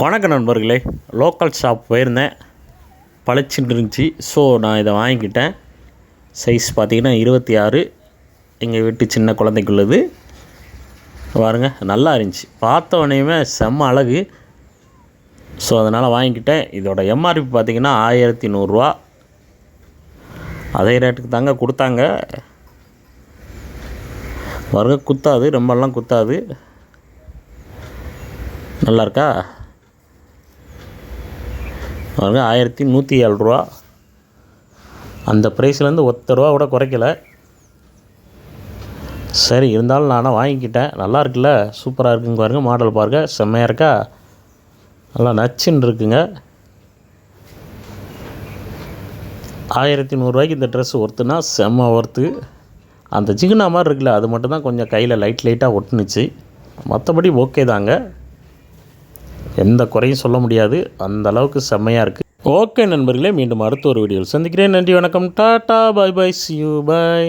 வணக்கம் நண்பர்களே. Local shop போயிருந்தேன், பளிச்சுன்னு இருந்துச்சு. ஸோ நான் இதை வாங்கிக்கிட்டேன். சைஸ் பார்த்திங்கன்னா 26, எங்கள் வீட்டு சின்ன குழந்தைக்குள்ளது. பாருங்கள், நல்லா இருந்துச்சு, பார்த்த உடனேயுமே செம்ம அழகு. ஸோ அதனால் வாங்கிக்கிட்டேன். இதோட எம்ஆர்பி பார்த்திங்கன்னா 1100 ரூபா. அதே ரேட்டுக்கு தாங்க கொடுத்தாங்க. பாருங்க, குத்தாது, ரொம்பலாம் குத்தாது. நல்லா இருக்கா பாருங்க. 1107 ரூபா. அந்த ப்ரைஸ்லேருந்து ₹1 கூட குறைக்கல. சரி, இருந்தாலும் நானும் வாங்கிக்கிட்டேன். நல்லா இருக்குல்ல, சூப்பராக இருக்குங்க. பாருங்க, மாடல் பாருங்கள், செம்மையாக இருக்கா, நல்லா நச்சுன்னு இருக்குங்க. 1100 ரூபாய்க்கு இந்த ட்ரெஸ் ஒர்த்துனா செம்ம ஒர்த்து. அந்த ஜிகுனா மாதிரி இருக்குல்ல, அது மட்டும்தான் கொஞ்சம் கையில் லைட்டாக ஒட்டுனுச்சு. மற்றபடி ஓகே தாங்க, எந்த குறையும் சொல்ல முடியாது. அந்த அளவுக்கு செம்மையாக இருக்குது. ஓகே நண்பர்களே, மீண்டும் அடுத்த ஒரு வீடியோவில் சந்திக்கிறேன். நன்றி, வணக்கம், tata, bye bye, see you, by.